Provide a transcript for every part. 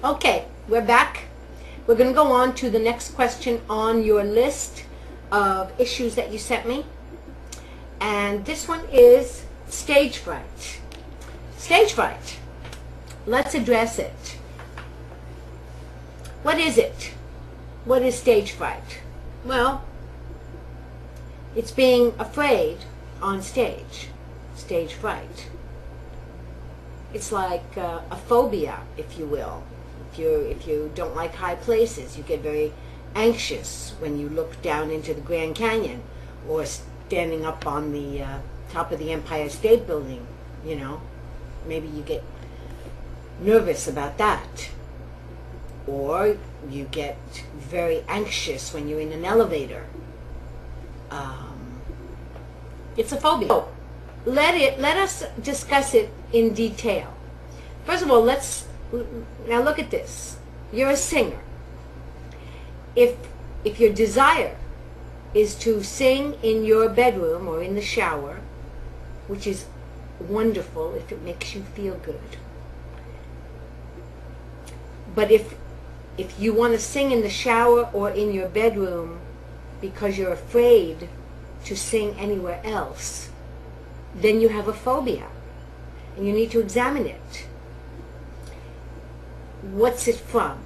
Okay, we're back. We're going to go on to the next question on your list of issues that you sent me. And this one is stage fright. Stage fright. Let's address it. What is it? What is stage fright? Well, it's being afraid on stage. Stage fright. It's like a phobia, if you will. If you don't like high places, you get very anxious when you look down into the Grand Canyon or standing up on the top of the Empire State Building, you know. Maybe you get nervous about that. Or you get very anxious when you're in an elevator. It's a phobia. So, let us discuss it in detail. First of all, now look at this. You're a singer. If your desire is to sing in your bedroom or in the shower, which is wonderful if it makes you feel good. But if you want to sing in the shower or in your bedroom because you're afraid to sing anywhere else, then you have a phobia, and you need to examine it. What's it from?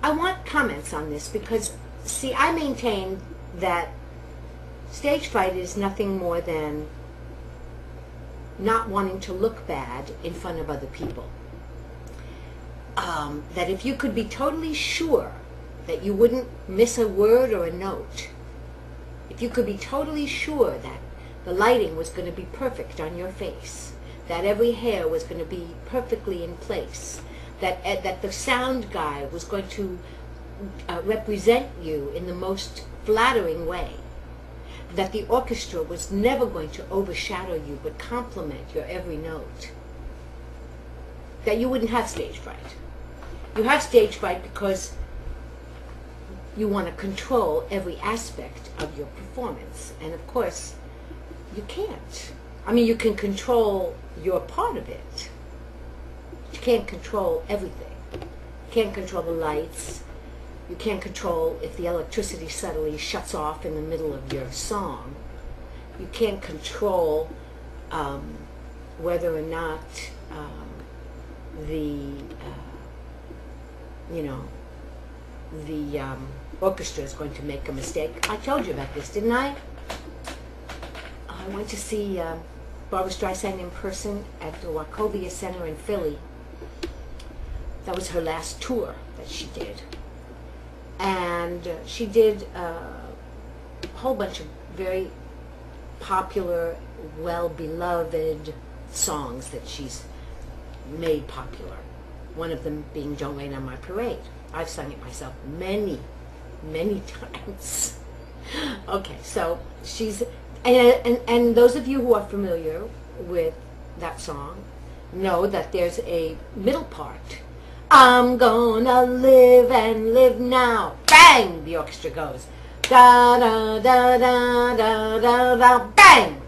I want comments on this because, see, I maintain that stage fright is nothing more than not wanting to look bad in front of other people. That if you could be totally sure that you wouldn't miss a word or a note, if you could be totally sure that the lighting was going to be perfect on your face, that every hair was going to be perfectly in place, that the sound guy was going to represent you in the most flattering way, that the orchestra was never going to overshadow you but complement your every note, that you wouldn't have stage fright. You have stage fright because you want to control every aspect of your performance. And of course, you can't. I mean, you can control your part of it. You can't control everything. You can't control the lights. You can't control if the electricity suddenly shuts off in the middle of your song. You can't control whether or not the orchestra is going to make a mistake. I told you about this, didn't I? I went to see Barbra Streisand in person at the Wachovia Center in Philly. That was her last tour that she did. And she did a whole bunch of very popular, well-beloved songs that she's made popular. One of them being Don't Rain on My Parade. I've sung it myself many, many times. Okay, so she's... And those of you who are familiar with that song know that there's a middle part. I'm gonna live and live now. Bang! The orchestra goes. Da da da da da da da. Bang!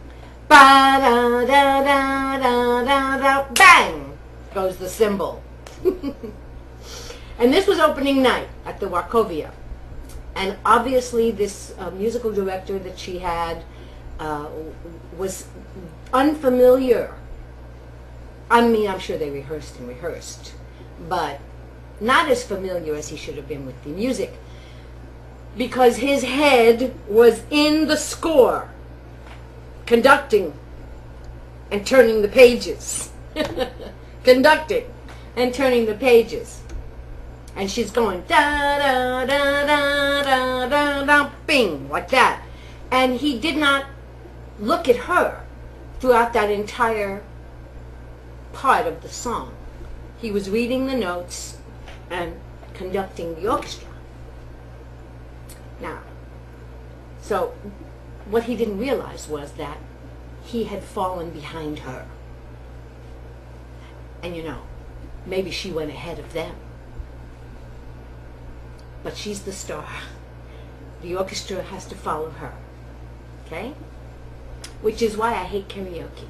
Ba da da da da da da. Bang! Goes the cymbal. And this was opening night at the Wachovia. And obviously this musical director that she had was unfamiliar. I mean, I'm sure they rehearsed and rehearsed, but not as familiar as he should have been with the music, because his head was in the score, conducting and turning the pages. Conducting and turning the pages. And she's going da da da da da da da, bing, like that. And he did not look at her throughout that entire part of the song. He was reading the notes and conducting the orchestra. Now, so what he didn't realize was that he had fallen behind her. And you know, maybe she went ahead of them. But she's the star. The orchestra has to follow her. Okay? Which is why I hate karaoke.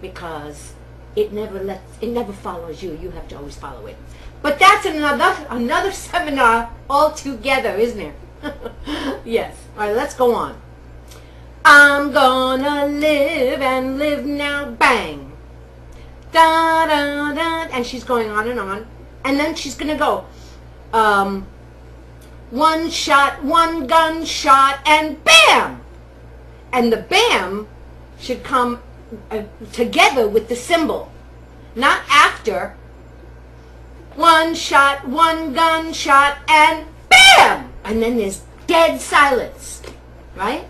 Because it never follows you. You have to always follow it. But that's another seminar altogether, isn't it? Yes. All right, let's go on. I'm gonna live and live now, bang. Da da da, and she's going on, and then she's gonna go, one shot, one gunshot, and bam! And the bam should come together with the symbol, not after. One shot, one gunshot, and bam! And then there's dead silence, right?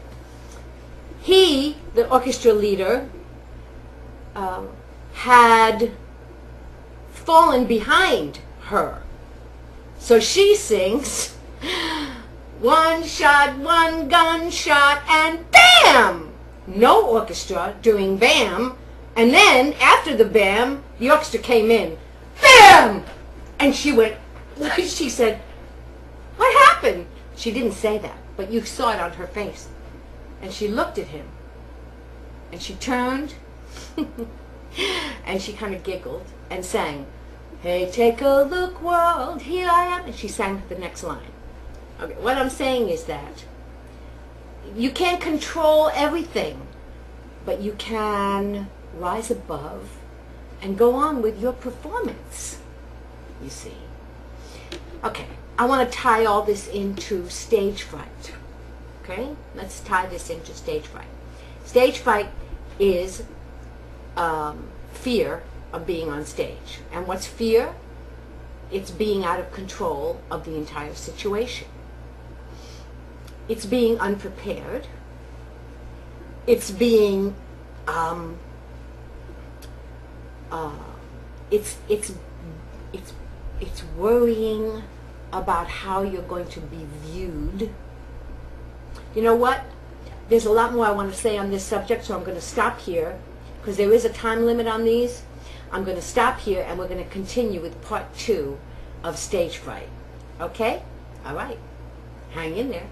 He, the orchestra leader, had fallen behind her. So she sings, one shot, one gunshot, and bam! No orchestra doing bam. And then, after the bam, the orchestra came in. Bam! And she went, she said, what happened? She didn't say that, but you saw it on her face. And she looked at him. And she turned. And she kind of giggled and sang, hey, take a look, world, here I am. And she sang the next line. Okay, what I'm saying is that you can't control everything, but you can rise above and go on with your performance, you see. Okay, I want to tie all this into stage fright. Okay, let's tie this into stage fright. Stage fright is fear of being on stage. And what's fear? It's being out of control of the entire situation. It's being unprepared. It's being it's worrying about how you're going to be viewed. You know what? There's a lot more I want to say on this subject, so I'm going to stop here because there is a time limit on these. I'm going to stop here and we're going to continue with part 2 of stage fright. Okay? All right. Hang in there.